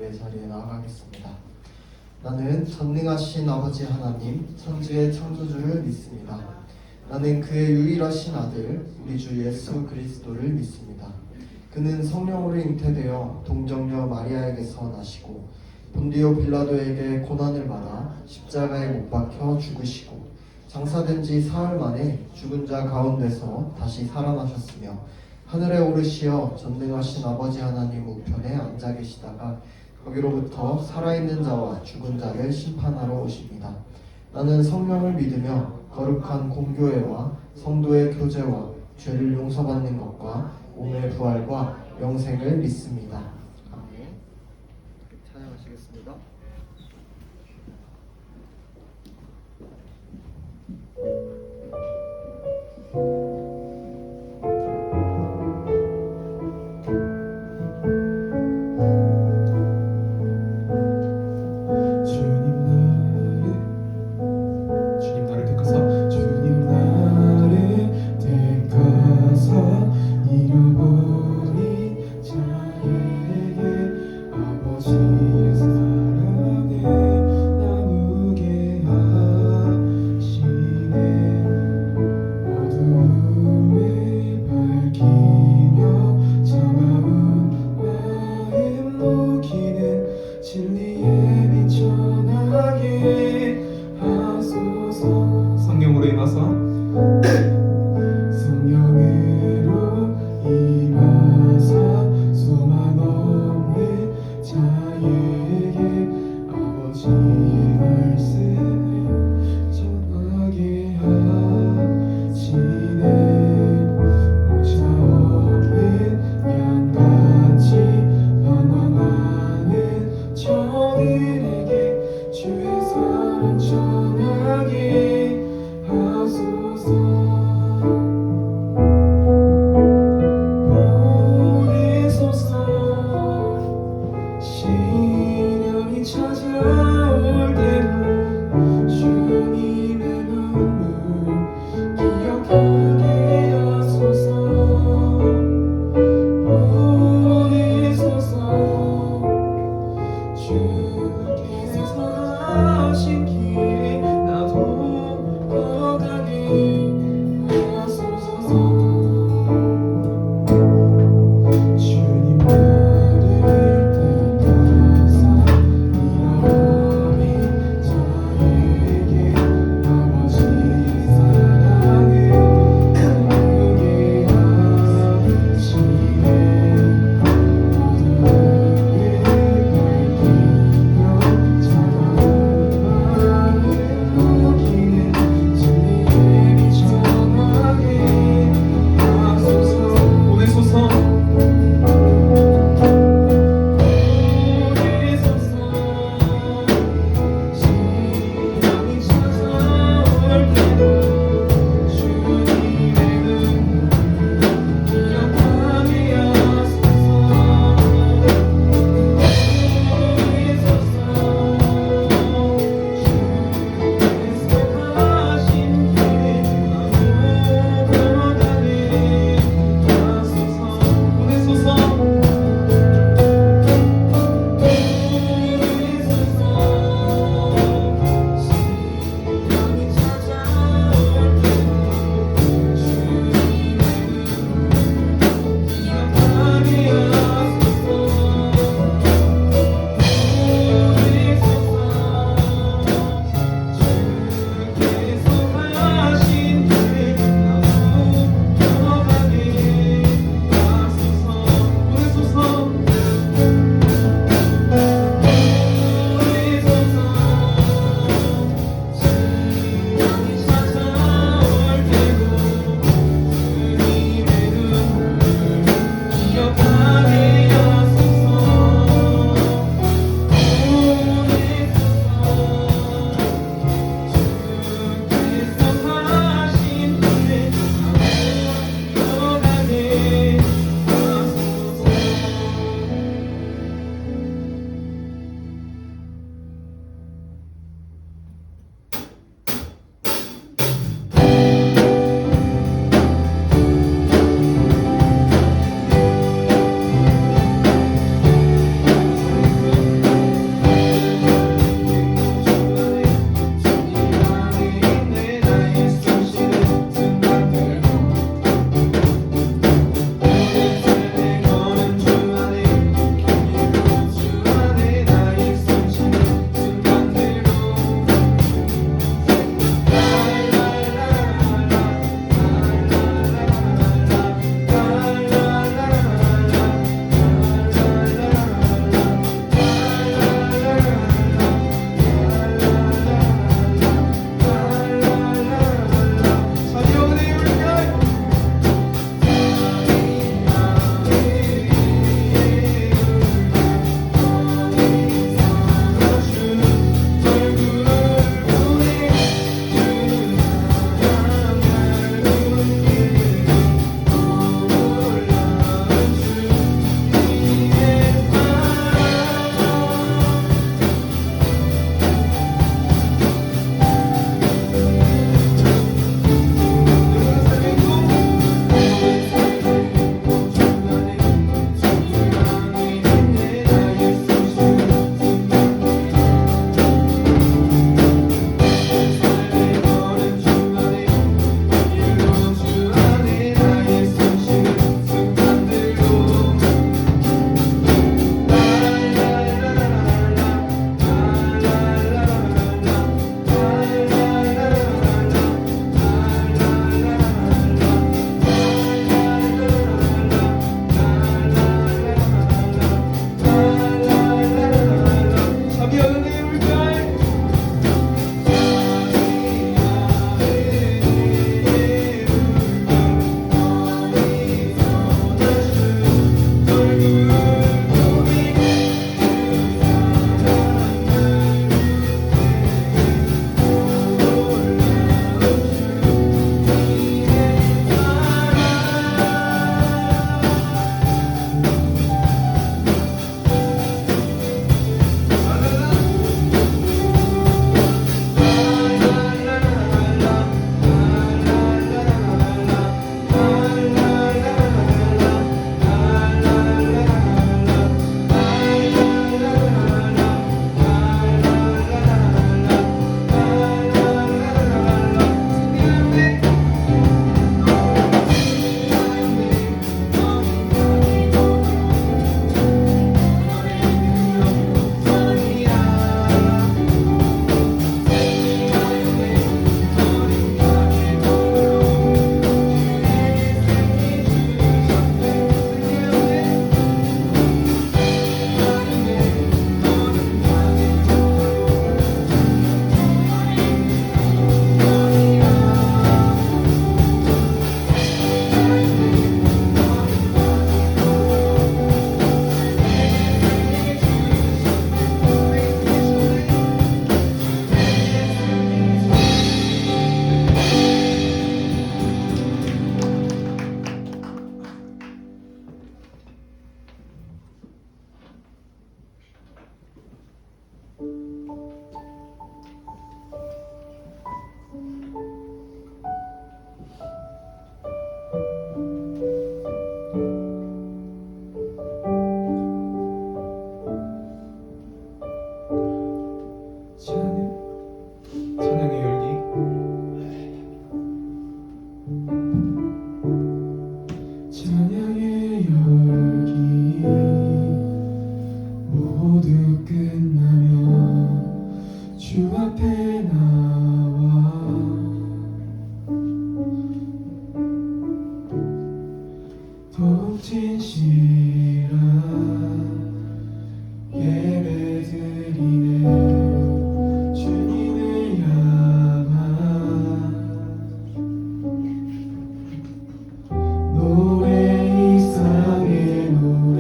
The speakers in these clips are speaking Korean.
기도의 자리에 나아가겠습니다. 나는 전능하신 아버지 하나님, 천지의 창조주를 믿습니다. 나는 그의 유일하신 아들, 우리 주 예수 그리스도를 믿습니다. 그는 성령으로 잉태되어 동정녀 마리아에게서 나시고 본디오 빌라도에게 고난을 받아 십자가에 못 박혀 죽으시고 장사된 지 사흘 만에 죽은 자 가운데서 다시 살아나셨으며 하늘에 오르시어 전능하신 아버지 하나님 우편에 앉아 계시다가 거기로부터 살아있는 자와 죽은 자를 심판하러 오십니다. 나는 성령을 믿으며 거룩한 공교회와 성도의 교제와 죄를 용서받는 것과 몸의 부활과 영생을 믿습니다. 아멘. 찬양하시겠습니다. 성령으로 임하사 소망 없는 자에게 아버지의 말씀을 전하게 하시네. 목자 없는 양같이 방황하는 저들에게 주의 사랑 전하게 하소서. 시련이 찾아올 때도 주님의 눈물 기억하게 하소서. 보내소서. 주께서 하신 길 나도 걸어가게 하소서. 주 앞에 나와 더욱 진실한 예배드리네. 주님을 향한 노래 이상의 노래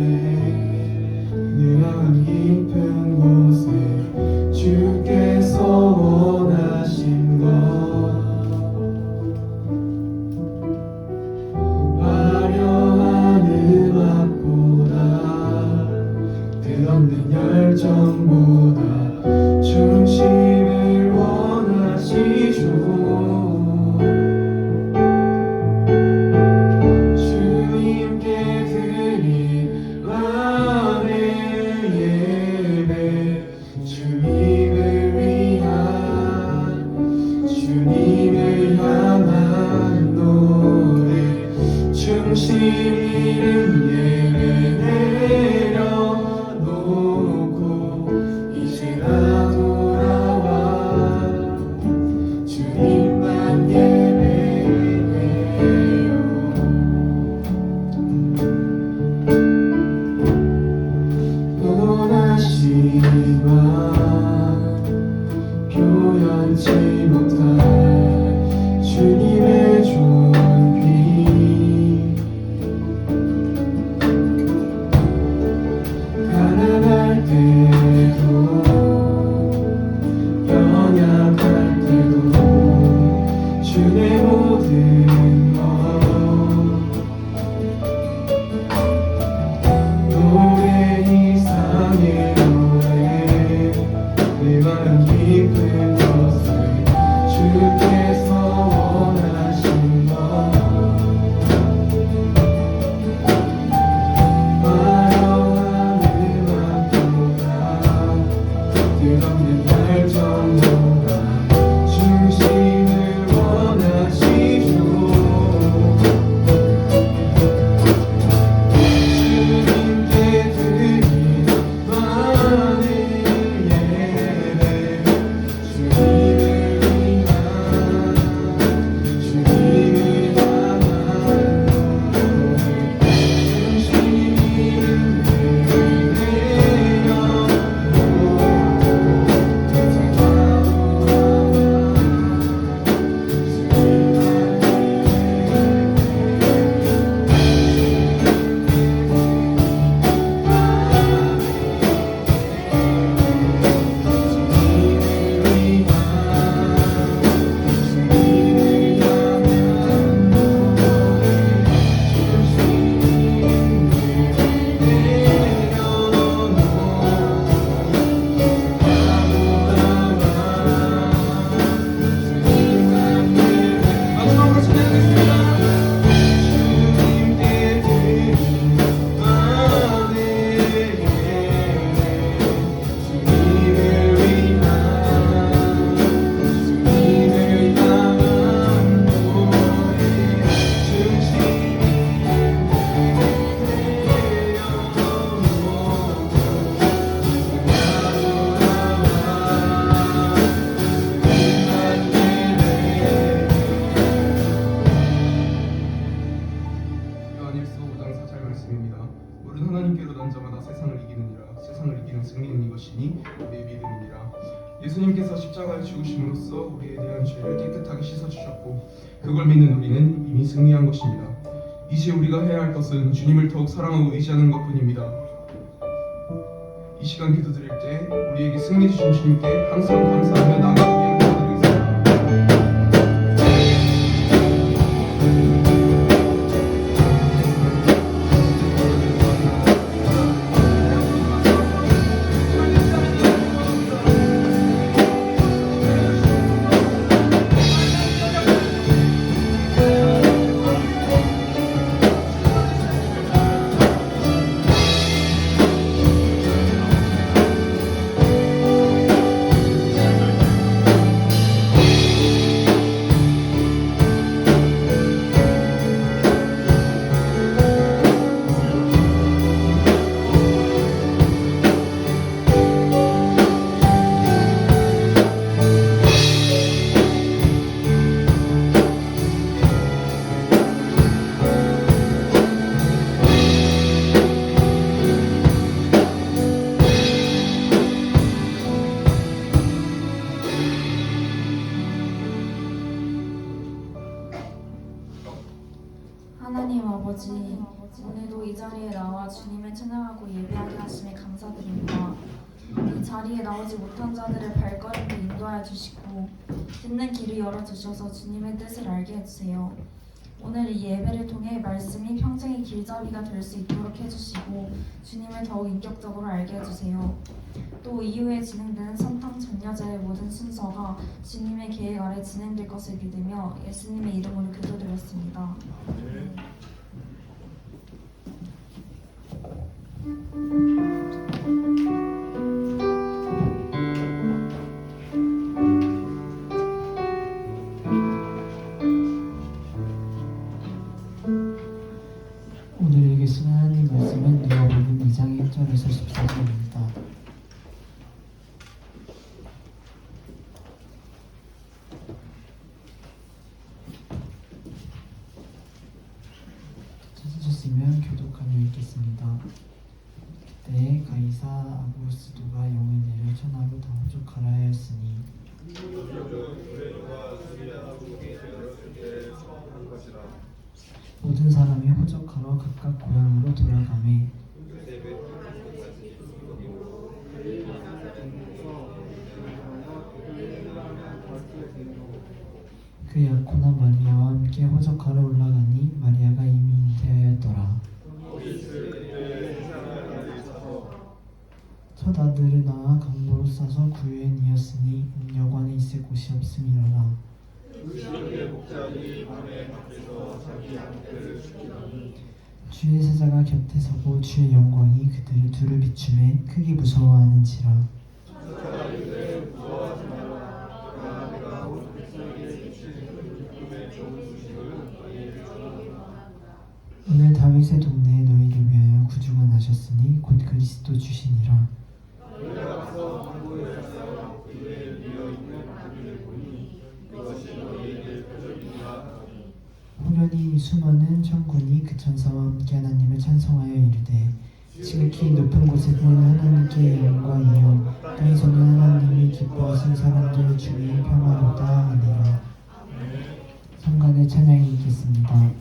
그냥 깊은 곳에 주께서 원하신 것 화려한 음악보다 끝없는 열정보다 중심을 원하시죠. 주님께 드릴 나의 예배 주님을 향한 노래 중심 있는 예배 내려놓고 이제 나 돌아와 주님만 예배해요. 원하시만 표현치 못할 주님의 존귀 가난할 때도 연약할 때도 주의 모든 것 노래 이상의 노래 내 마음 깊은 곳에 주께서 원하신 것 화려한 음악보다 끝없는 열정보다 중심을 원하시죠. 주님께 드릴 나의 예배 주님을 향한 노래 중심 있는 예배 내려놓고 이제 나 마지막으로 진행하겠습니다. 주님께 드린 나의 예배 주님을 향한 노래 중심 요한일서 5장 4절 말씀입니다. 우리는 하나님께로 난 자마다 세상을 이기느니라. 세상을 이기는 승리는 이것이니 우리의 믿음이니라. 예수님께서 십자가에 죽으심으로써 우리에 대한 죄를 깨끗하게 씻어주셨고 그걸 믿는 우리는 이미 승리한 것입니다. 이제 우리가 해야 할 것은 주님을 더욱 사랑하고 의지하는 것뿐입니다. 이 시간 기도드릴 때 우리에게 승리 주신 주님께 항상 감사하며 나아가기 위해 기도드리겠습니다. 하나님 아버지, 오늘도 이 자리에 나와 주님을 찬양하고 예배하게 하심에 감사드립니다. 이 자리에 나오지 못한 자들의 발걸음을 인도하여 주시고 듣는 길을 열어주셔서 주님의 뜻을 알게 해주세요. 오늘 이 예배를 통해 말씀이 평생의 길잡이가 될 수 있도록 해주시고 주님을 더욱 인격적으로 알게 해주세요. 또 이후에 진행되는 선탕 전야제의 모든 순서가 주님의 계획 아래 진행될 것을 믿으며 예수님의 이름으로 기도드렸습니다. 오늘 읽으신 하나님 말씀은 누가복음 2장 1절에서 14절입니다. 찾으셨으면 교독하며 읽겠습니다. 그때 가이사 아구스도가 영을 내려 천하로 다 호족하라 하였으니 모든 사람이 호적하러 각각 고향으로 돌아가매 그 약혼한 마리아와 함께 호적하러 올라가니 마리아가 이미 잉태하였더라. 첫 아들을 낳아 강보로 싸서 구유엔이었으니 음녀관에 있을 곳이 없음이로라. 주의 사자가 곁에 서고 주의 영광이 그들을 둘을 비추매 크게 무서워하는지라. 오늘 다윗의 동네에 너희를 위하여 구주가 나셨으니 곧 그리스도 주시니라. 호련히 수많은 천군이 그 천사와 함께 하나님을 찬송하여 이르되 지극히 높은 곳에 보는 하나님께 영광이요 땅에서는 하나님이 기뻐하신 사람들 중에 평화로다 하니라. 성간의 찬양이 있겠습니다.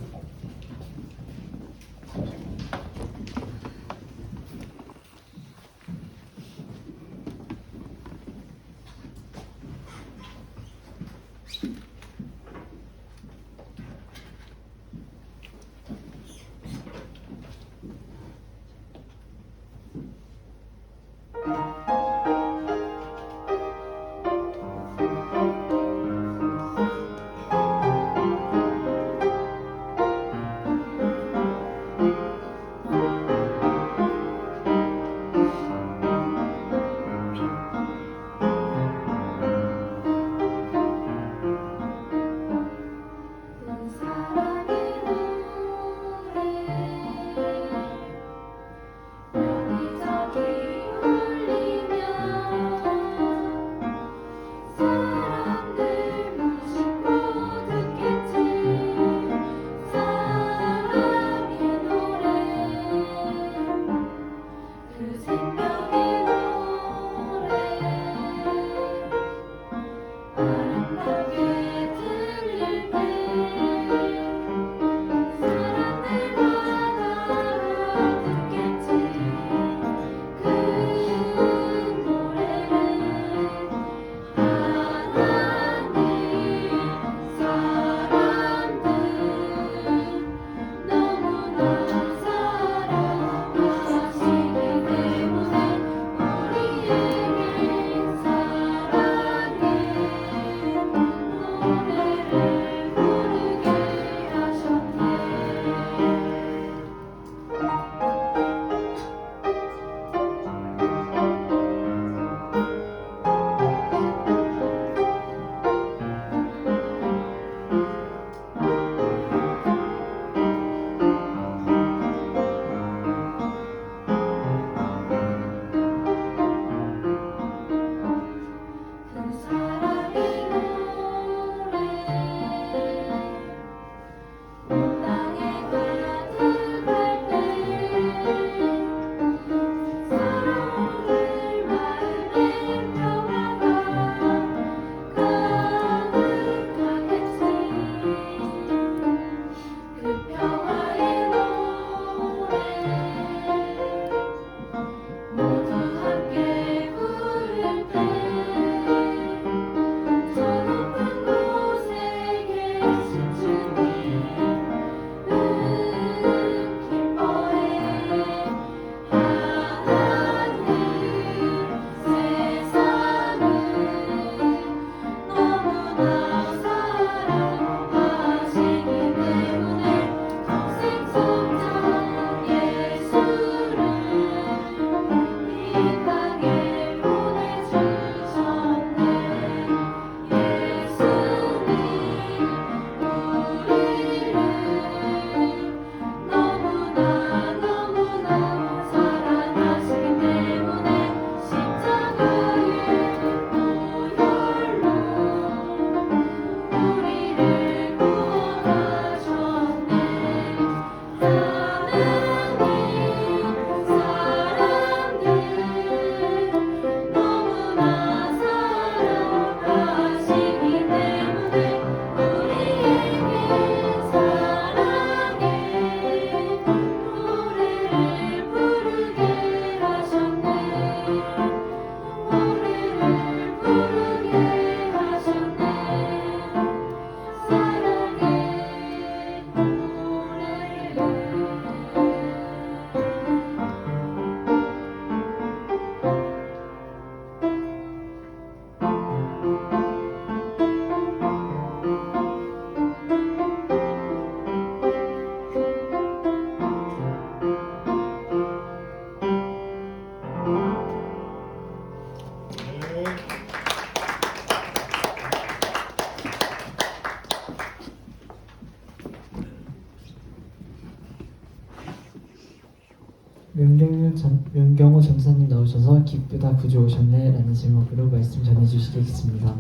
명경호 전사님 나오셔서 기쁘다 구주 오셨네 라는 제목으로 말씀 전해주시겠습니다.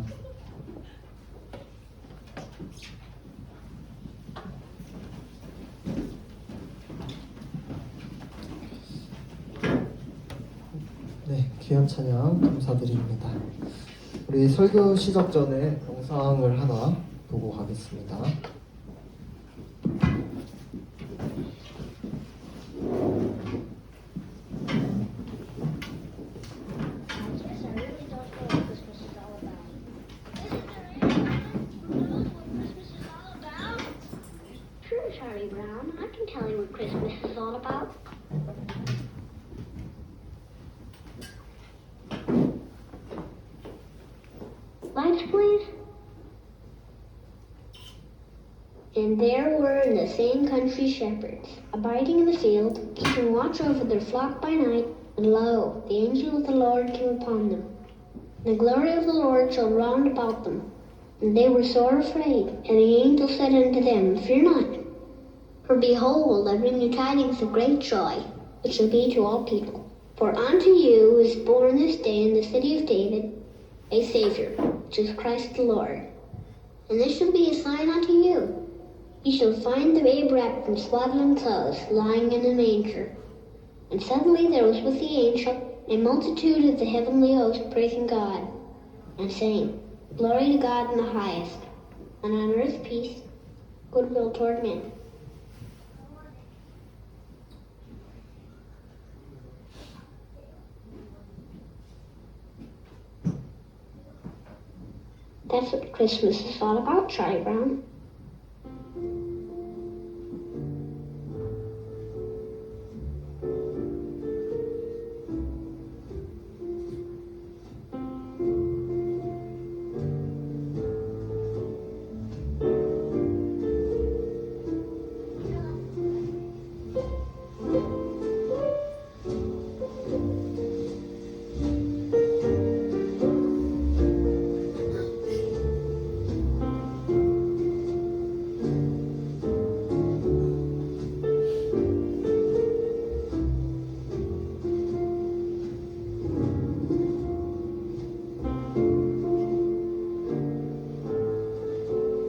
네, 귀한 찬양 감사드립니다. 우리 설교 시작 전에 영상을 하나 보고 가겠습니다. Yes, I really don't know what Christmas is all about. Isn't there anyone who knows what Christmas is all about? Sure, Charlie Brown. I can tell you what Christmas is all about. Lights, please. And there were in the same country shepherds, abiding in the field, keeping watch over their flock by night. And lo, the angel of the Lord came upon them. The glory of the Lord shone round about them. And they were sore afraid. And the angel said unto them, Fear not. For behold, I bring you tidings of great joy, which shall be to all people. For unto you is born this day in the city of David a Savior, which is Christ the Lord. And this shall be a sign unto you. Ye shall find the babe wrapped in swaddling clothes, lying in a manger. And suddenly there was with the angel a multitude of the heavenly host praising God, and saying, Glory to God in the highest, and on earth peace, goodwill toward men. That's what Christmas is all about, Charlie Brown.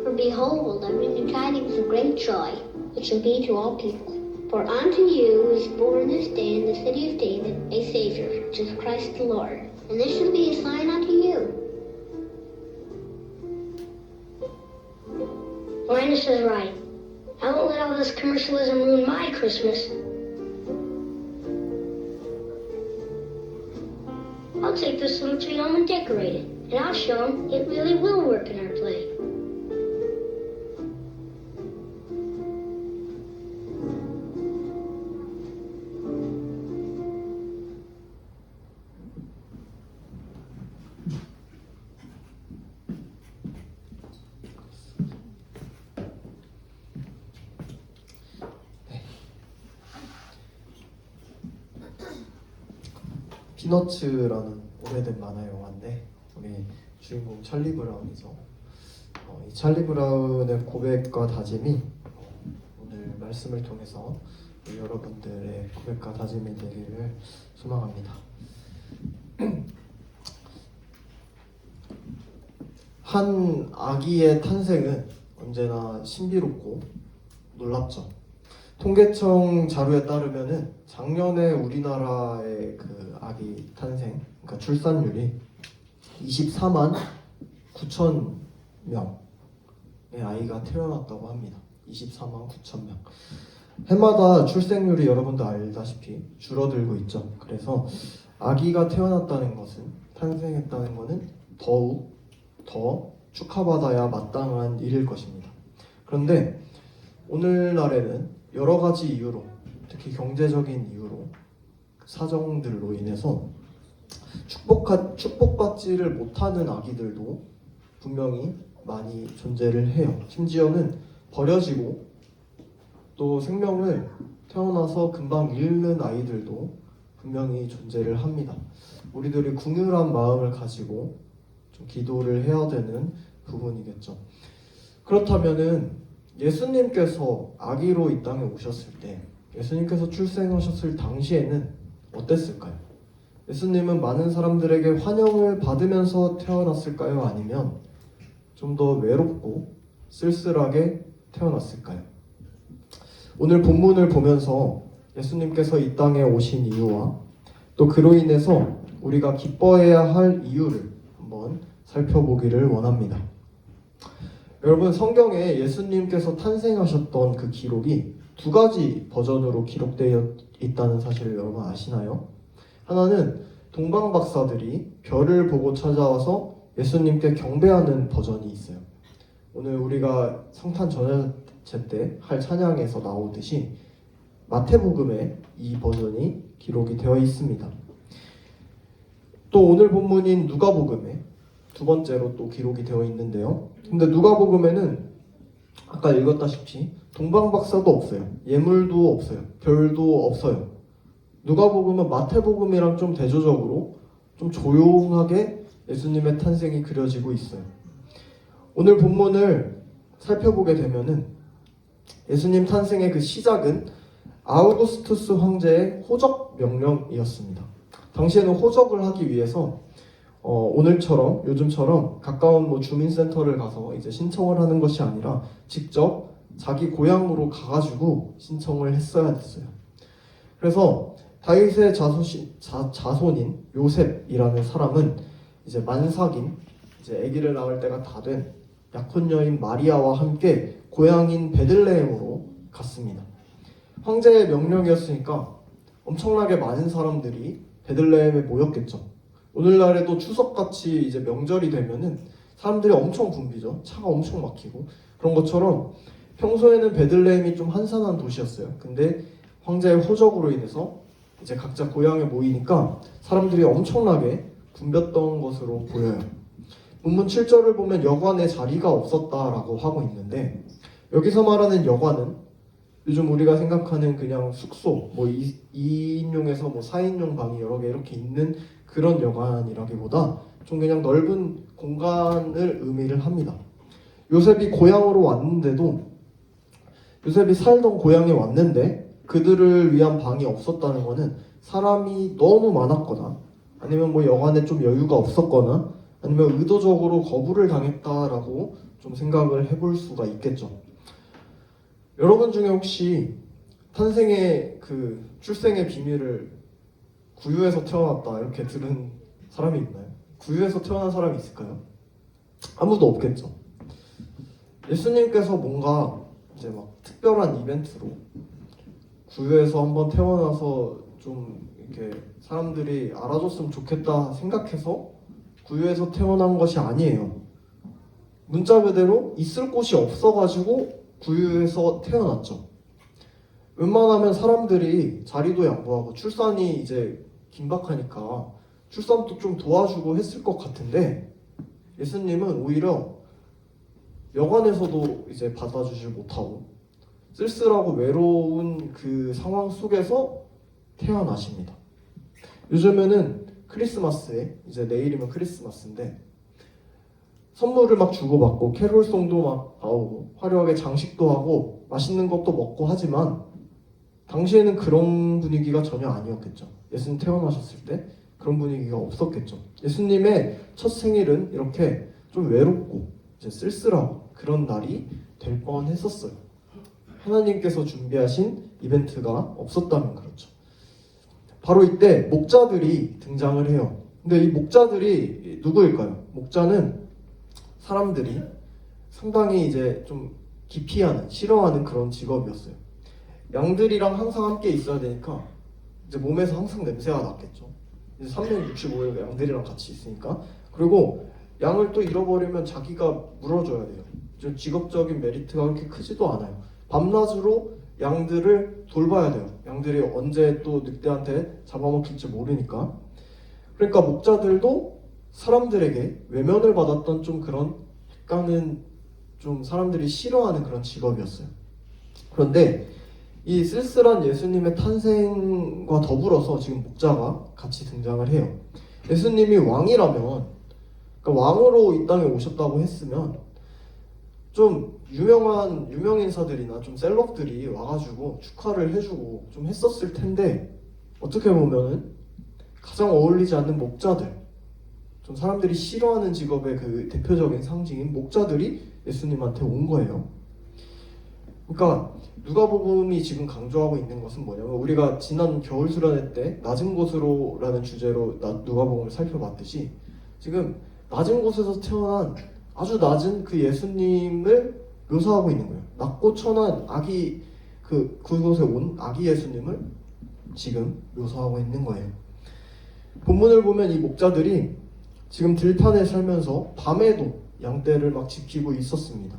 For behold, I bring you tidings of great joy, which shall be to all people. For unto you is born this day in the city of David a Savior, which is Christ the Lord. And this shall be a sign unto you. Linus is right. I won't let all this commercialism ruin my Christmas. I'll take this little tree home and decorate it, and I'll show them it really will work in our play. 피너츠라는 오래된 만화 영화인데 우리 주인공 찰리 브라운이죠. 이 찰리 브라운의 고백과 다짐이 오늘 말씀을 통해서 우리 여러분들의 고백과 다짐이 되기를 소망합니다. 한 아기의 탄생은 언제나 신비롭고 놀랍죠. 통계청 자료에 따르면은 작년에 우리나라의 그 아기 탄생, 그러니까 출산율이 24만 9천 명의 아이가 태어났다고 합니다. 24만 9천 명. 해마다 출생률이 여러분도 알다시피 줄어들고 있죠. 그래서 아기가 태어났다는 것은, 탄생했다는 것은 더욱 더 축하받아야 마땅한 일일 것입니다. 그런데 오늘날에는 여러 가지 이유로, 특히 경제적인 이유로, 사정들로 인해서 축복받지를 못하는 아기들도 분명히 많이 존재를 해요. 심지어는 버려지고 또 생명을 태어나서 금방 잃는 아이들도 분명히 존재를 합니다. 우리들이 궁휼한 마음을 가지고 좀 기도를 해야 되는 부분이겠죠. 그렇다면은 예수님께서 아기로 이 땅에 오셨을 때 예수님께서 출생하셨을 당시에는 어땠을까요? 예수님은 많은 사람들에게 환영을 받으면서 태어났을까요? 아니면 좀 더 외롭고 쓸쓸하게 태어났을까요? 오늘 본문을 보면서 예수님께서 이 땅에 오신 이유와 또 그로 인해서 우리가 기뻐해야 할 이유를 한번 살펴보기를 원합니다. 여러분, 성경에 예수님께서 탄생하셨던 그 기록이 두 가지 버전으로 기록되어 있다는 사실을 여러분 아시나요? 하나는 동방 박사들이 별을 보고 찾아와서 예수님께 경배하는 버전이 있어요. 오늘 우리가 성탄 전야제 때 할 찬양에서 나오듯이 마태복음에 이 버전이 기록이 되어 있습니다. 또 오늘 본문인 누가복음에 두 번째로 또 기록이 되어 있는데요. 근데 누가복음에는 아까 읽었다시피 동방 박사도 없어요. 예물도 없어요. 별도 없어요. 누가복음은 마태복음이랑 좀 대조적으로 좀 조용하게 예수님의 탄생이 그려지고 있어요. 오늘 본문을 살펴보게 되면은 예수님 탄생의 그 시작은 아우구스투스 황제의 호적 명령이었습니다. 당시에는 호적을 하기 위해서 오늘처럼 요즘처럼 가까운 뭐 주민센터를 가서 이제 신청을 하는 것이 아니라 직접 자기 고향으로 가가지고 신청을 했어야 됐어요. 그래서 다윗의 자손인 요셉이라는 사람은 이제 만삭인 이제 아기를 낳을 때가 다 된 약혼녀인 마리아와 함께 고향인 베들레헴으로 갔습니다. 황제의 명령이었으니까 엄청나게 많은 사람들이 베들레헴에 모였겠죠. 오늘날에도 추석같이 이제 명절이 되면은 사람들이 엄청 붐비죠. 차가 엄청 막히고 그런 것처럼 평소에는 베들레헴이 좀 한산한 도시였어요. 근데 황제의 호적으로 인해서 이제 각자 고향에 모이니까 사람들이 엄청나게 붐볐던 것으로 보여요. 본문 7절을 보면 여관에 자리가 없었다라고 하고 있는데 여기서 말하는 여관은 요즘 우리가 생각하는 그냥 숙소, 뭐 2인용에서 뭐 4인용 방이 여러 개 이렇게 있는 그런 여관이라기보다 좀 그냥 넓은 공간을 의미를 합니다. 요셉이 고향으로 왔는데도 요셉이 살던 고향에 왔는데 그들을 위한 방이 없었다는 것은 사람이 너무 많았거나 아니면 뭐 여관에 좀 여유가 없었거나 아니면 의도적으로 거부를 당했다라고 좀 생각을 해볼 수가 있겠죠. 여러분 중에 혹시 탄생의 그 출생의 비밀을 구유에서 태어났다 이렇게 들은 사람이 있나요? 구유에서 태어난 사람이 있을까요? 아무도 없겠죠. 예수님께서 뭔가 이제 막 특별한 이벤트로 구유에서 한번 태어나서 좀 이렇게 사람들이 알아줬으면 좋겠다 생각해서 구유에서 태어난 것이 아니에요. 문자 그대로 있을 곳이 없어가지고 구유에서 태어났죠. 웬만하면 사람들이 자리도 양보하고 출산이 이제 긴박하니까 출산도 좀 도와주고 했을 것 같은데 예수님은 오히려 여관에서도 이제 받아주질 못하고 쓸쓸하고 외로운 그 상황 속에서 태어나십니다. 요즘에는 크리스마스에 이제 내일이면 크리스마스인데 선물을 막 주고받고 캐롤송도 막 나오고 화려하게 장식도 하고 맛있는 것도 먹고 하지만 당시에는 그런 분위기가 전혀 아니었겠죠. 예수님 태어나셨을 때 그런 분위기가 없었겠죠. 예수님의 첫 생일은 이렇게 좀 외롭고 이제 쓸쓸하고 그런 날이 될 뻔했었어요. 하나님께서 준비하신 이벤트가 없었다면 그렇죠. 바로 이때 목자들이 등장을 해요. 근데 이 목자들이 누구일까요? 목자는 사람들이 상당히 이제 좀 기피하는, 싫어하는 그런 직업이었어요. 양들이랑 항상 함께 있어야 되니까 이제 몸에서 항상 냄새가 났겠죠. 이제 365일 양들이랑 같이 있으니까. 그리고 양을 또 잃어버리면 자기가 물어줘야 돼요. 좀 직업적인 메리트가 그렇게 크지도 않아요. 밤낮으로 양들을 돌봐야 돼요. 양들이 언제 또 늑대한테 잡아먹힐지 모르니까. 그러니까 목자들도 사람들에게 외면을 받았던 좀 그런 약간은 좀 사람들이 싫어하는 그런 직업이었어요. 그런데 이 쓸쓸한 예수님의 탄생과 더불어서 지금 목자가 같이 등장을 해요. 예수님이 왕이라면, 그러니까 왕으로 이 땅에 오셨다고 했으면 좀 유명 인사들이나 좀 셀럽들이 와가지고 축하를 해주고 좀 했었을 텐데 어떻게 보면은 가장 어울리지 않는 목자들, 좀 사람들이 싫어하는 직업의 그 대표적인 상징인 목자들이 예수님한테 온 거예요. 그러니까 누가복음이 지금 강조하고 있는 것은 뭐냐면 우리가 지난 겨울 수련회 때 낮은 곳으로라는 주제로 누가복음을 살펴봤듯이 지금 낮은 곳에서 태어난 아주 낮은 그 예수님을 묘사하고 있는 거예요. 낮고 천한 아기 그곳에 온 아기 예수님을 지금 묘사하고 있는 거예요. 본문을 보면 이 목자들이 지금 들판에 살면서 밤에도 양떼를 막 지키고 있었습니다.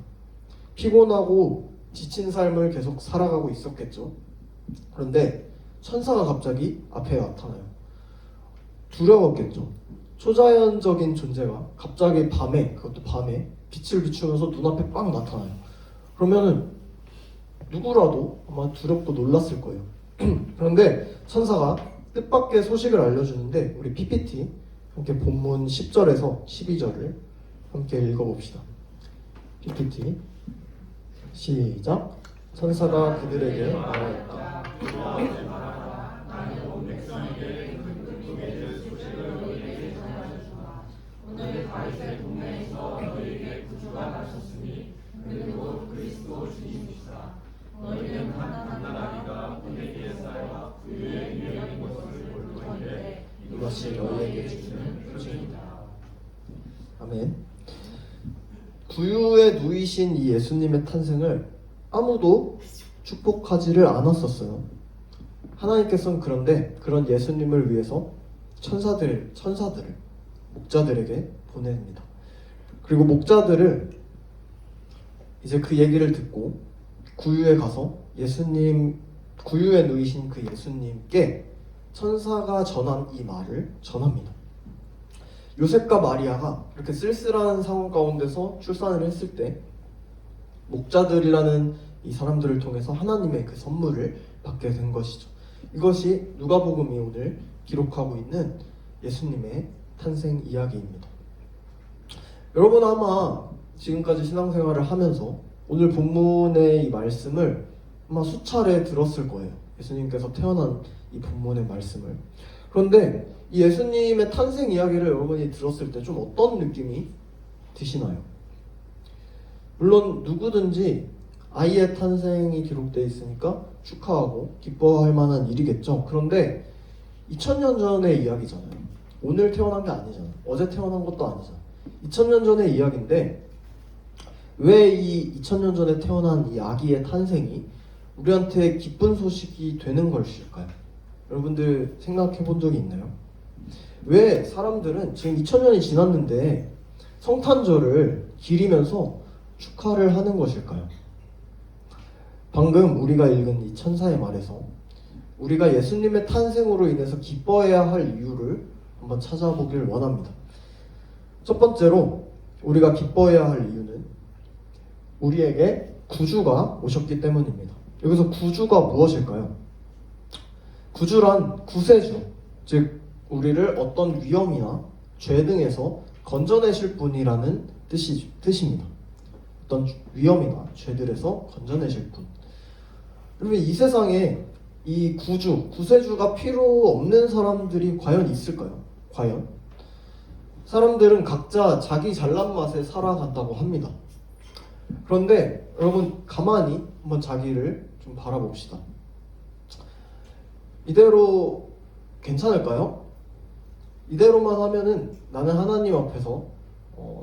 피곤하고 지친 삶을 계속 살아가고 있었겠죠. 그런데 천사가 갑자기 앞에 나타나요. 두려웠겠죠. 초자연적인 존재가 갑자기 그것도 밤에 빛을 비추면서 눈앞에 빵 나타나요. 그러면은 누구라도 아마 두렵고 놀랐을 거예요. 그런데 천사가 뜻밖의 소식을 알려주는데 우리 PPT 함께 본문 10절에서 12절을 함께 읽어봅시다. PPT 시작. 천사가 그들에게 말하였다. 이것이 너희에게 주는 표징이다. 아멘. 부유에 누이신 이 예수님의 탄생을 아무도 축복하지를 않았었어요. 하나님께서는 그런데 그런 예수님을 위해서 천사들을 목자들에게 보냅니다. 그리고 목자들을 이제 그 얘기를 듣고 구유에 가서 구유에 누이신 그 예수님께 천사가 전한 이 말을 전합니다. 요셉과 마리아가 이렇게 쓸쓸한 상황 가운데서 출산을 했을 때 목자들이라는 이 사람들을 통해서 하나님의 그 선물을 받게 된 것이죠. 이것이 누가복음이 오늘 기록하고 있는 예수님의 탄생 이야기입니다. 여러분 아마 지금까지 신앙생활을 하면서 오늘 본문의 이 말씀을 아마 수차례 들었을 거예요. 예수님께서 태어난 이 본문의 말씀을. 그런데 이 예수님의 탄생 이야기를 여러분이 들었을 때 좀 어떤 느낌이 드시나요? 물론 누구든지 아이의 탄생이 기록되어 있으니까 축하하고 기뻐할 만한 일이겠죠. 그런데 2000년 전의 이야기잖아요. 오늘 태어난 게 아니잖아요. 어제 태어난 것도 아니잖아요. 2000년 전의 이야기인데 왜 이 2000년 전에 태어난 이 아기의 탄생이 우리한테 기쁜 소식이 되는 것일까요? 여러분들 생각해 본 적이 있나요? 왜 사람들은 지금 2000년이 지났는데 성탄절을 기리면서 축하를 하는 것일까요? 방금 우리가 읽은 이 천사의 말에서 우리가 예수님의 탄생으로 인해서 기뻐해야 할 이유를 한번 찾아보길 원합니다. 첫 번째로 우리가 기뻐해야 할 이유는 우리에게 구주가 오셨기 때문입니다. 여기서 구주가 무엇일까요? 구주란 구세주, 즉 우리를 어떤 위험이나 죄 등에서 건져내실 분이라는 뜻입니다. 어떤 위험이나 죄들에서 건져내실 분. 그러면 이 세상에 이 구세주가 필요 없는 사람들이 과연 있을까요? 과연? 사람들은 각자 자기 잘난 맛에 살아간다고 합니다. 그런데 여러분 가만히 한번 자기를 좀 바라봅시다. 이대로 괜찮을까요? 이대로만 하면은 나는 하나님 앞에서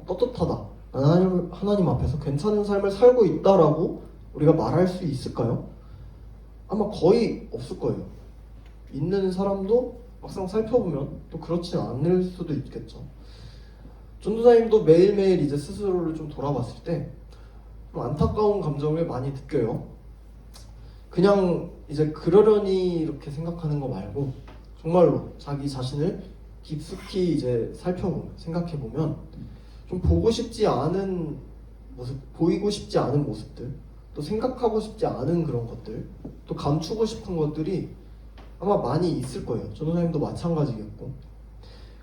떳떳하다. 나는 하나님 앞에서 괜찮은 삶을 살고 있다라고 우리가 말할 수 있을까요? 아마 거의 없을 거예요. 있는 사람도 막상 살펴보면 또 그렇지 않을 수도 있겠죠. 전도사님도 매일매일 이제 스스로를 좀 돌아봤을 때 좀 안타까운 감정을 많이 느껴요. 그냥 이제 그러려니 이렇게 생각하는 거 말고 정말로 자기 자신을 깊숙이 이제 생각해보면 좀 보고 싶지 않은 모습, 보이고 싶지 않은 모습들, 또 생각하고 싶지 않은 그런 것들, 또 감추고 싶은 것들이 아마 많이 있을 거예요. 전도사님도 마찬가지겠고.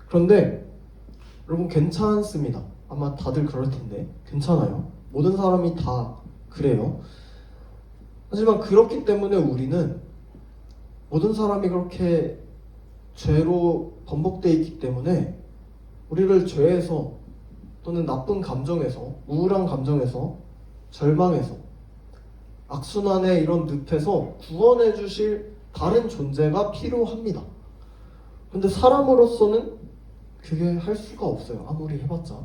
그런데 여러분 괜찮습니다. 아마 다들 그럴 텐데 괜찮아요. 모든 사람이 다 그래요. 하지만 그렇기 때문에 우리는 모든 사람이 그렇게 죄로 번복되어 있기 때문에 우리를 죄에서 또는 나쁜 감정에서, 우울한 감정에서, 절망에서, 악순환의 이런 늪에서 구원해 주실 다른 존재가 필요합니다. 근데 사람으로서는 그게 할 수가 없어요. 아무리 해봤자.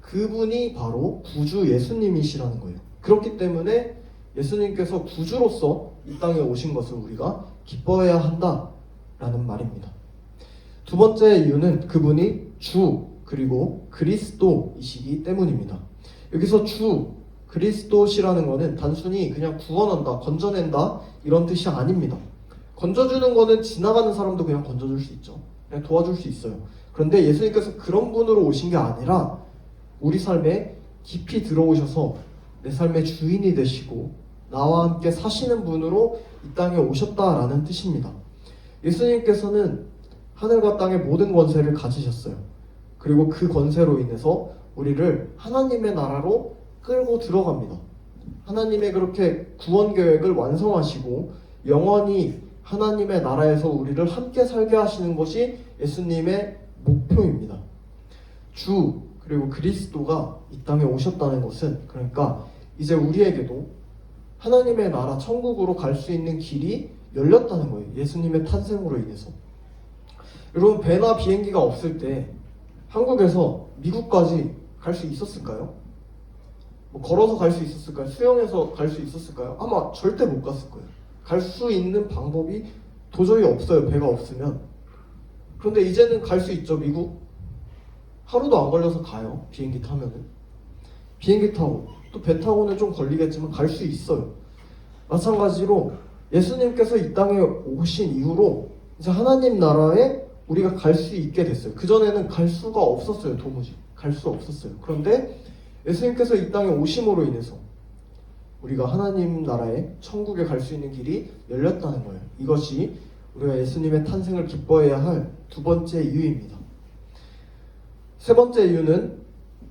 그분이 바로 구주 예수님이시라는 거예요. 그렇기 때문에 예수님께서 구주로서 이 땅에 오신 것을 우리가 기뻐해야 한다라는 말입니다. 두 번째 이유는 그분이 주 그리고 그리스도이시기 때문입니다. 여기서 주 그리스도시라는 것은 단순히 그냥 구원한다, 건져낸다 이런 뜻이 아닙니다. 건져주는 거는 지나가는 사람도 그냥 건져줄 수 있죠. 그냥 도와줄 수 있어요. 그런데 예수님께서 그런 분으로 오신 게 아니라 우리 삶에 깊이 들어오셔서 내 삶의 주인이 되시고 나와 함께 사시는 분으로 이 땅에 오셨다라는 뜻입니다. 예수님께서는 하늘과 땅의 모든 권세를 가지셨어요. 그리고 그 권세로 인해서 우리를 하나님의 나라로 끌고 들어갑니다. 하나님의 그렇게 구원 계획을 완성하시고 영원히 하나님의 나라에서 우리를 함께 살게 하시는 것이 예수님의 목표입니다. 주 그리고 그리스도가 이 땅에 오셨다는 것은 그러니까 이제 우리에게도 하나님의 나라 천국으로 갈 수 있는 길이 열렸다는 거예요. 예수님의 탄생으로 인해서. 여러분 배나 비행기가 없을 때 한국에서 미국까지 갈 수 있었을까요? 뭐 걸어서 갈 수 있었을까요? 수영해서 갈 수 있었을까요? 아마 절대 못 갔을 거예요. 갈 수 있는 방법이 도저히 없어요. 배가 없으면. 그런데 이제는 갈 수 있죠. 미국. 하루도 안 걸려서 가요. 비행기 타면은. 비행기 타고 또 배 타고는 좀 걸리겠지만 갈 수 있어요. 마찬가지로 예수님께서 이 땅에 오신 이후로 이제 하나님 나라에 우리가 갈 수 있게 됐어요. 그전에는 갈 수가 없었어요. 도무지 갈 수 없었어요. 그런데 예수님께서 이 땅에 오심으로 인해서 우리가 하나님 나라에 천국에 갈 수 있는 길이 열렸다는 거예요. 이것이 우리가 예수님의 탄생을 기뻐해야 할 두 번째 이유입니다. 세 번째 이유는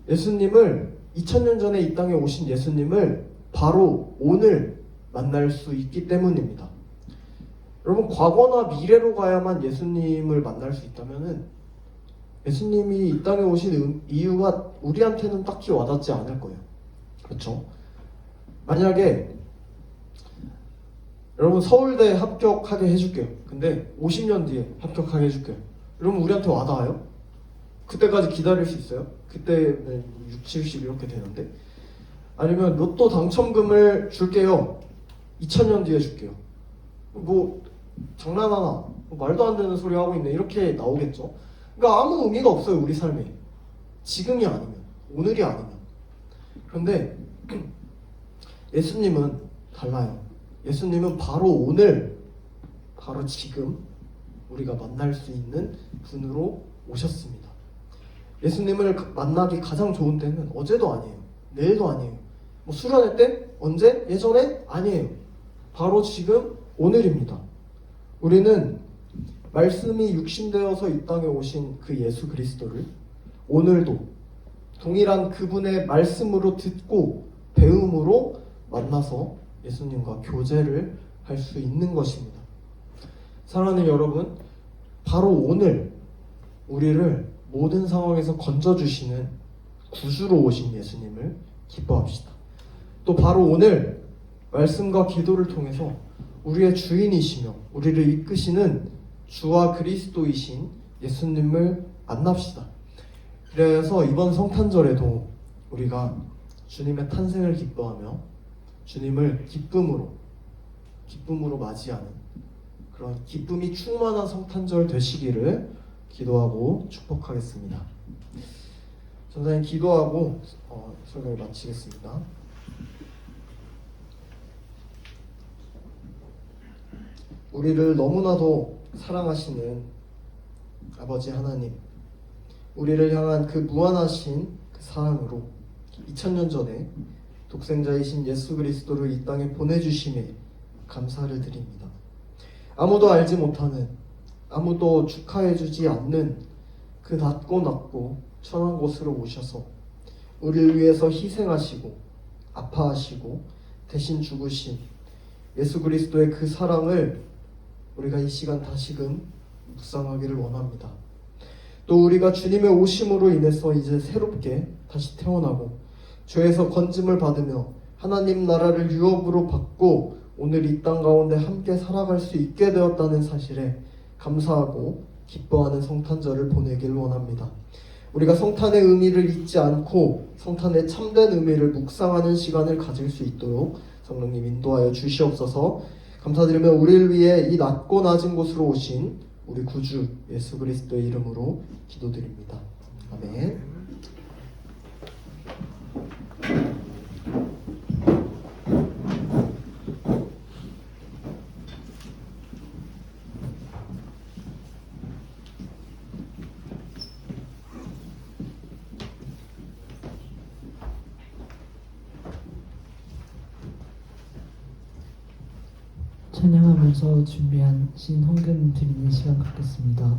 예수님을 2000년 전에 이 땅에 오신 예수님을 바로 오늘 만날 수 있기 때문입니다. 여러분 과거나 미래로 가야만 예수님을 만날 수 있다면은 예수님이 이 땅에 오신 이유가 우리한테는 딱히 와닿지 않을 거예요. 그렇죠? 만약에 여러분 서울대 합격하게 해줄게요. 근데 50년 뒤에 합격하게 해줄게요. 여러분 우리한테 와닿아요? 그때까지 기다릴 수 있어요? 그때는 6, 70 이렇게 되는데 아니면 로또 당첨금을 줄게요. 2000년 뒤에 줄게요. 뭐 장난하나? 뭐 말도 안 되는 소리 하고 있네. 이렇게 나오겠죠. 그러니까 아무 의미가 없어요. 우리 삶에. 지금이 아니면, 오늘이 아니면. 그런데 예수님은 달라요. 예수님은 바로 오늘, 바로 지금 우리가 만날 수 있는 분으로 오셨습니다. 예수님을 만나기 가장 좋은 때는 어제도 아니에요. 내일도 아니에요. 뭐 수련회 때? 언제? 예전에? 아니에요. 바로 지금 오늘입니다. 우리는 말씀이 육신되어서 이 땅에 오신 그 예수 그리스도를 오늘도 동일한 그분의 말씀으로 듣고 배움으로 만나서 예수님과 교제를 할 수 있는 것입니다. 사랑하는 여러분, 바로 오늘 우리를 모든 상황에서 건져주시는 구주로 오신 예수님을 기뻐합시다. 또 바로 오늘 말씀과 기도를 통해서 우리의 주인이시며 우리를 이끄시는 주와 그리스도이신 예수님을 만납시다. 그래서 이번 성탄절에도 우리가 주님의 탄생을 기뻐하며 주님을 기쁨으로 맞이하는 그런 기쁨이 충만한 성탄절 되시기를 기도하고 축복하겠습니다. 전사님 기도하고 설교를 마치겠습니다. 우리를 너무나도 사랑하시는 아버지 하나님, 우리를 향한 그 무한하신 그 사랑으로 2000년 전에 독생자이신 예수 그리스도를 이 땅에 보내주심에 감사를 드립니다. 아무도 알지 못하는, 아무도 축하해주지 않는 그 낮고 낮고 천한 곳으로 오셔서 우리를 위해서 희생하시고 아파하시고 대신 죽으신 예수 그리스도의 그 사랑을 우리가 이 시간 다시금 묵상하기를 원합니다. 또 우리가 주님의 오심으로 인해서 이제 새롭게 다시 태어나고 죄에서 건짐을 받으며 하나님 나라를 유업으로 받고 오늘 이 땅 가운데 함께 살아갈 수 있게 되었다는 사실에 감사하고 기뻐하는 성탄절을 보내길 원합니다. 우리가 성탄의 의미를 잊지 않고 성탄의 참된 의미를 묵상하는 시간을 가질 수 있도록 성령님 인도하여 주시옵소서. 감사드리며 우리를 위해 이 낮고 낮은 곳으로 오신 우리 구주 예수 그리스도의 이름으로 기도드립니다. 아멘. 찬양하면서 준비한 신홍금 드리는 시간 갖겠습니다.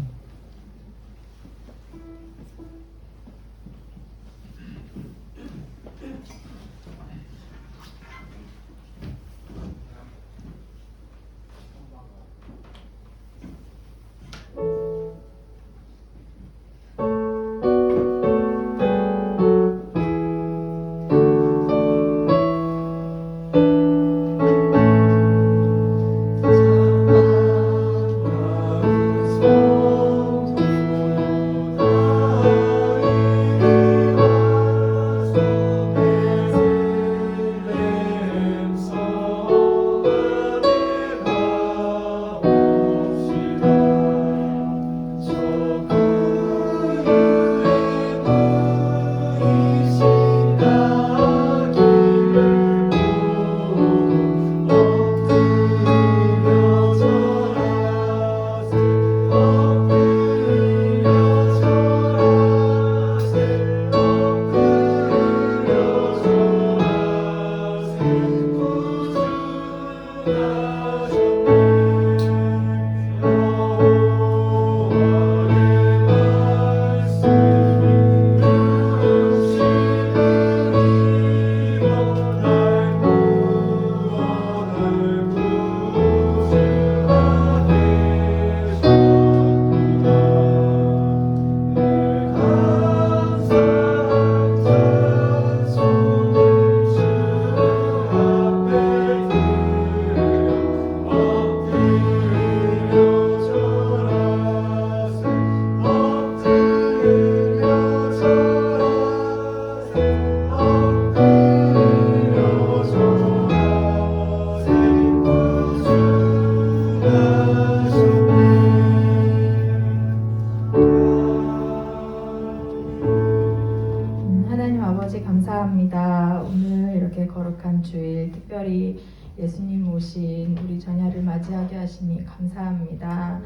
하나님 아버지 감사합니다. 오늘 이렇게 거룩한 주일 특별히 예수님 오신 우리 전야를 맞이하게 하시니 감사합니다.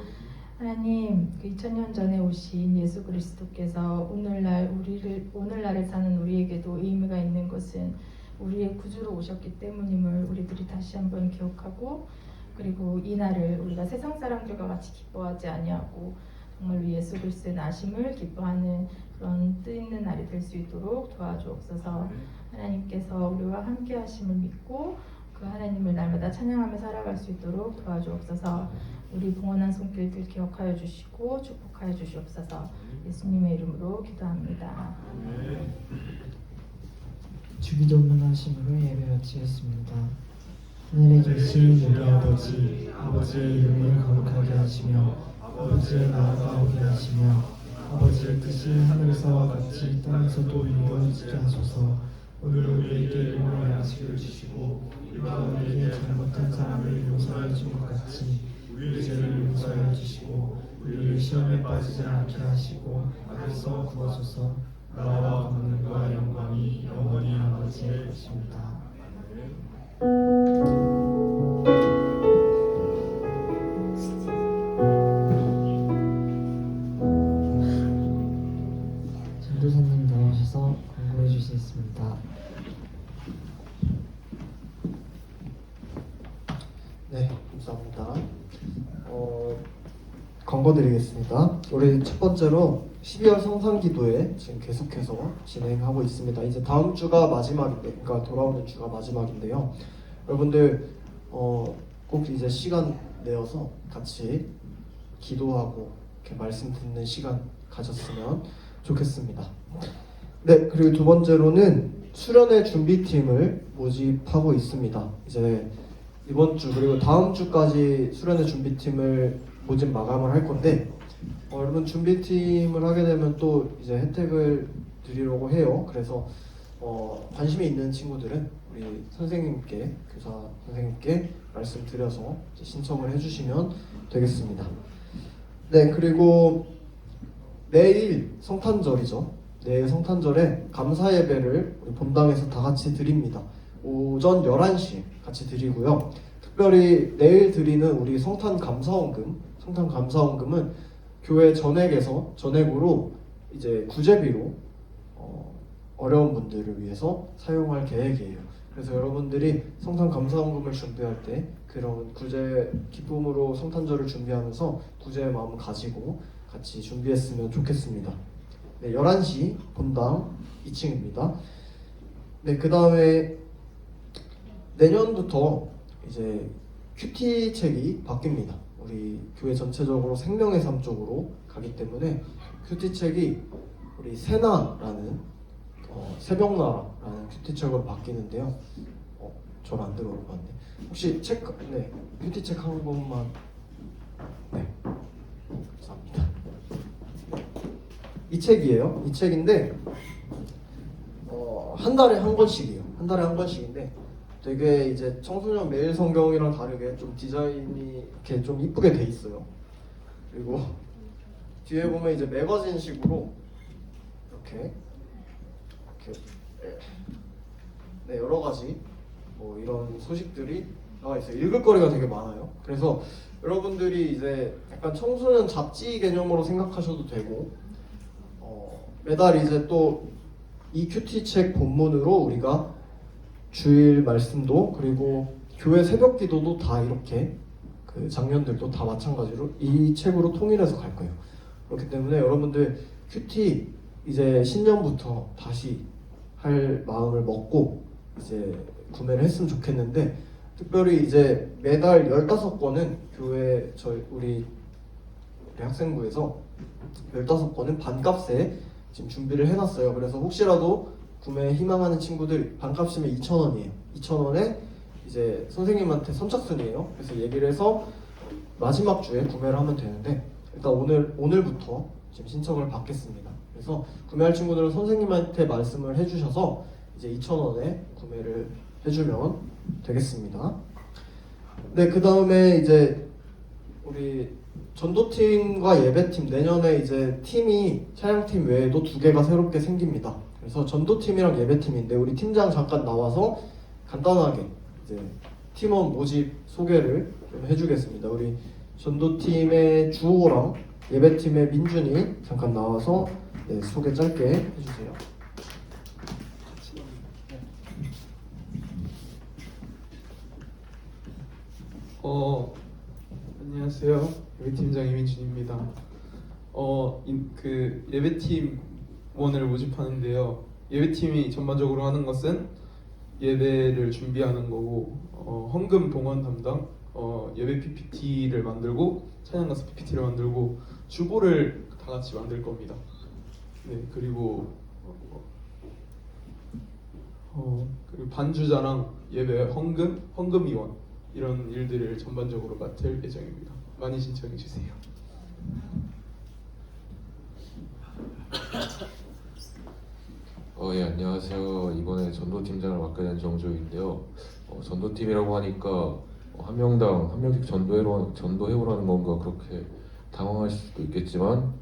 하나님, 2000년 전에 오신 예수 그리스도께서 오늘날을 사는 우리에게도 의미가 있는 것은 우리의 구주로 오셨기 때문임을 우리들이 다시 한번 기억하고, 그리고 이 날을 우리가 세상 사람들과 같이 기뻐하지 아니하고 정말로 예수 그리스도의 나심을 기뻐하는 그런 뜻있는 날이 될 수 있도록 도와주옵소서. 하나님께서 우리와 함께 하심을 믿고 그 하나님을 날마다 찬양하며 살아갈 수 있도록 도와주옵소서. 우리 봉헌한 손길들 기억하여 주시고 축복하여 주시옵소서. 예수님의 이름으로 기도합니다. 주기도 문하심으로 예배 마치겠습니다. 하늘에 계신 우리 아버지, 아버지의 이름을 거룩하게 하시며 아버지의 나라가 오게 하시며 아버지의 뜻이 하늘에서와 같이 땅에서도 이루어지게 하소서. 오늘 우리에게 일용할 양식을 주시고 우리가 우리에게 잘못한 사람을 용서해 준 것 같이 우리 죄를 용서해 주시고 우리를 시험에 빠지지 않게 하시고 악에서 구하소서. 나라와 권능과 영광이 영원히 아버지의 것입니다. 전도사님 나오셔서 광고해 주시겠습니다. 네, 감사합니다. 광고 드리겠습니다. 우리 첫 번째로 12월 성산기도회 지금 계속해서 진행하고 있습니다. 이제 다음 주가 마지막인데, 그러니까 돌아오는 주가 마지막인데요. 여러분들 꼭 이제 시간 내어서 같이 기도하고 이렇게 말씀 듣는 시간 가졌으면 좋겠습니다. 네, 그리고 두 번째로는 수련회 준비팀을 모집하고 있습니다. 이제 이번 주 그리고 다음 주까지 수련회 준비팀을 모집 마감을 할 건데, 여러분 준비팀을 하게 되면 또 이제 혜택을 드리려고 해요. 그래서 관심이 있는 친구들은 우리 선생님께, 교사 선생님께 말씀드려서 이제 신청을 해주시면 되겠습니다. 네, 그리고 내일 성탄절이죠. 내일 성탄절에 감사 예배를 우리 본당에서 다 같이 드립니다. 오전 11시에 같이 드리고요. 특별히 내일 드리는 우리 성탄 감사원금은 교회 전액으로 이제 구제비로 어려운 분들을 위해서 사용할 계획이에요. 그래서 여러분들이 성탄 감사원금을 준비할 때 그런 구제 기쁨으로 성탄절을 준비하면서 구제의 마음 가지고 같이 준비했으면 좋겠습니다. 네, 11시 본당 2층입니다. 네, 그 다음에 내년부터 이제 큐티 책이 바뀝니다. 우리 교회 전체적으로 생명의 삶 쪽으로 가기 때문에 큐티 책이 우리 세나라는 새벽나라라는 큐티 책으로 바뀌는데요. 저를 안 들어봤네. 혹시 큐티 책 한 권만. 네, 감사합니다. 이 책이에요. 이 책인데 한 달에 한 권씩이에요. 한 달에 한 권씩인데 되게 이제 청소년 매일 성경이랑 다르게 좀 디자인이 이렇게 좀 이쁘게 돼 있어요. 그리고 뒤에 보면 이제 매거진식으로 이렇게 네, 여러 가지 뭐 이런 소식들이 나와 있어요. 읽을 거리가 되게 많아요. 그래서 여러분들이 이제 약간 청소년 잡지 개념으로 생각하셔도 되고, 매달 이제 또 이 큐티 책 본문으로 우리가 주일 말씀도 그리고 교회 새벽 기도도 다 이렇게 그 장면들도 다 마찬가지로 이 책으로 통일해서 갈 거예요. 그렇기 때문에 여러분들 큐티 이제 신년부터 다시 할 마음을 먹고 이제 구매를 했으면 좋겠는데, 특별히 이제 매달 15권은 교회 우리 학생부에서 15권은 반값에 지금 준비를 해놨어요. 그래서 혹시라도 구매 희망하는 친구들 반값이면 2,000원이에요. 2,000원에 이제 선생님한테 선착순이에요. 그래서 얘기를 해서 마지막 주에 구매를 하면 되는데, 일단 오늘부터 지금 신청을 받겠습니다. 그래서 구매할 친구들은 선생님한테 말씀을 해주셔서 이제 2,000원에 구매를 해주면 되겠습니다. 네, 그 다음에 이제 우리 전도팀과 예배팀 내년에 이제 팀이 찬양팀 외에도 2개가 새롭게 생깁니다. 그래서 전도팀이랑 예배팀인데 우리 팀장 잠깐 나와서 간단하게 이제 팀원 모집 소개를 좀 해주겠습니다. 우리 전도팀의 주호랑 예배팀의 민준이 잠깐 나와서 소개 짧게 해주세요. 안녕하세요. 예배팀장 이민준입니다. 그 예배팀원을 모집하는데요. 예배팀이 전반적으로 하는 것은 예배를 준비하는 거고, 헌금 동원 담당, 예배 PPT를 만들고, 찬양 가서 PPT를 만들고, 주보를 다 같이 만들 겁니다. 네, 그리고 그리고 반주자랑 예배 헌금위원 이런 일들을 전반적으로 맡을 예정입니다. 많이 신청해 주세요. 예, 안녕하세요. 이번에 전도팀장을 맡게 된 정조인데요. 전도팀이라고 하니까 한 명당 한 명씩 전도해오라는 건가 그렇게 당황하실 수도 있겠지만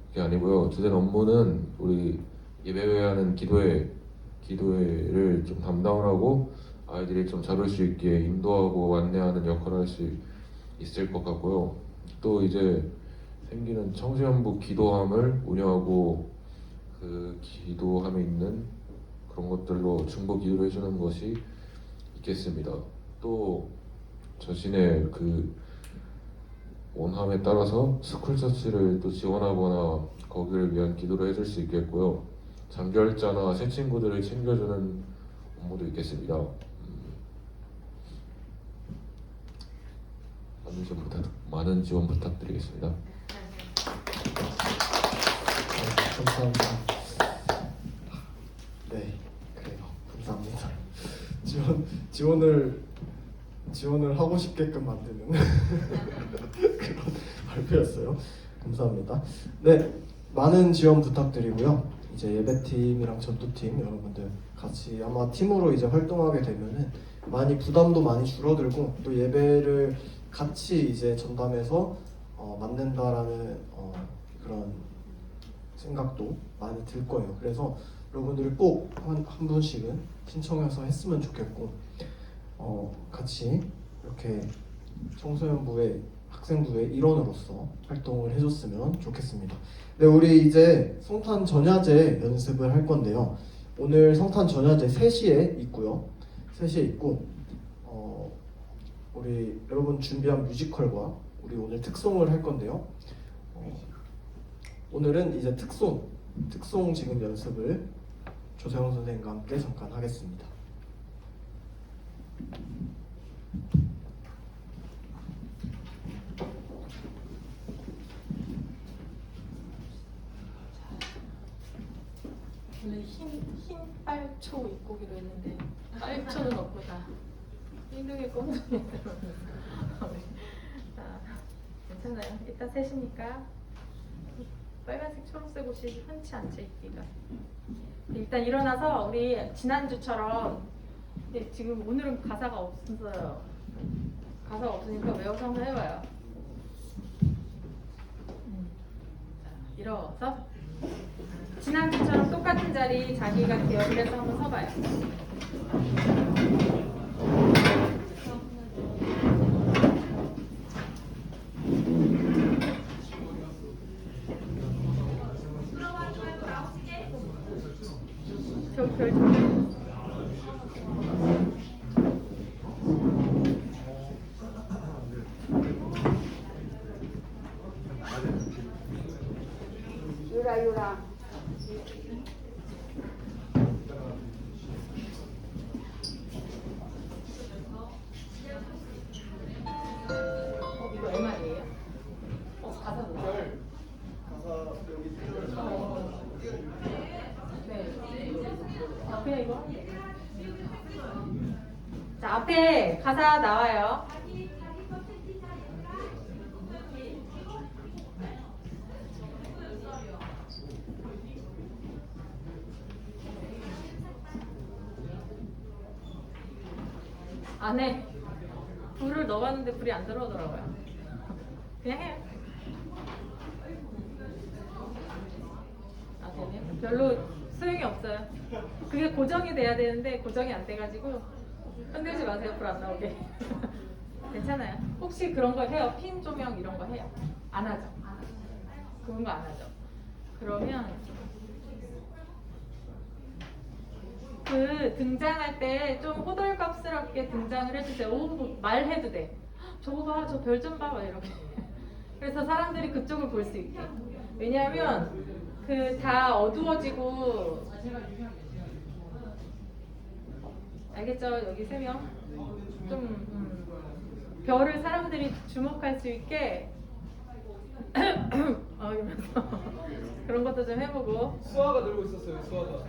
그게 아니고요. 주된 업무는 우리 예배회하는 기도회를 좀 담당을 하고 아이들이 좀 잘 올 수 있게 인도하고 안내하는 역할을 할 수 있을 것 같고요. 또 이제 생기는 청소년부 기도함을 운영하고 그 기도함에 있는 그런 것들로 중보 기도를 해주는 것이 있겠습니다. 또 자신의 그 원함에 따라서 스쿨처치를 또 지원하거나 거기를 위한 기도를 해줄 수 있겠고요. 잠결자나 새 친구들을 챙겨주는 업무도 있겠습니다. 많은 지원 부탁드리겠습니다. 감사합니다. 네, 그래요. 감사합니다. 지원을 하고 싶게끔 만드는 그런 발표였어요. 감사합니다. 네, 많은 지원 부탁드리고요. 이제 예배팀이랑 전도팀 여러분들 같이 아마 팀으로 이제 활동하게 되면은 많이 부담도 많이 줄어들고 또 예배를 같이 이제 전담해서 만든다라는 그런 생각도 많이 들 거예요. 그래서 여러분들이 꼭 한 분씩은 신청해서 했으면 좋겠고 같이 이렇게 청소년부의 학생부의 일원으로서 활동을 해줬으면 좋겠습니다. 네, 우리 이제 성탄 전야제 연습을 할 건데요. 오늘 성탄 전야제 3시에 있고요. 3시에 있고 우리 여러분 준비한 뮤지컬과 우리 오늘 특송을 할 건데요. 오늘은 이제 특송 지금 연습을 조세영 선생님과 함께 잠깐 하겠습니다. 원래 흰 빨초 입고 오기로 했는데 빨초는 없고 다 흰둥이 꽁둥이 괜찮아요. 이따 셋이니까 빨간색 초록색 옷이 흔치 않죠 입기가. 일단 일어나서 우리 지난주처럼 지금 오늘은 가사가 없어요. 가사가 없으니까 외워서 한번 해봐요. 자, 일어서 지난주처럼 똑같은 자리 자기가 기억을 해서 한번 서봐요. 유라 이거 MR이에요? 가사 뭐야? 네. 그냥 이거? 자, 앞에 가사 나와요. 안에 불을 넣어봤는데 불이 안 들어오더라고요. 그냥 해요. 아, 되네요. 별로 소용이 없어요. 그게 고정이 돼야 되는데 고정이 안 돼가지고 흔들지 마세요. 불 안 나오게. 괜찮아요. 혹시 그런 거 해요? 핀 조명 이런 거 해요? 안 하죠? 그런 거 안 하죠? 그러면 그 등장할 때 좀 호들갑스럽게 등장을 해주세요. 오, 말해도 돼. 저거 봐, 저 별 좀 봐, 막 이렇게. 그래서 사람들이 그쪽을 볼 수 있게. 왜냐하면 그 다 어두워지고. 알겠죠? 여기 3명. 좀 별을 사람들이 주목할 수 있게. 이러면서 그런 것도 좀 해보고. 수아가 들고 있었어요. 수아가.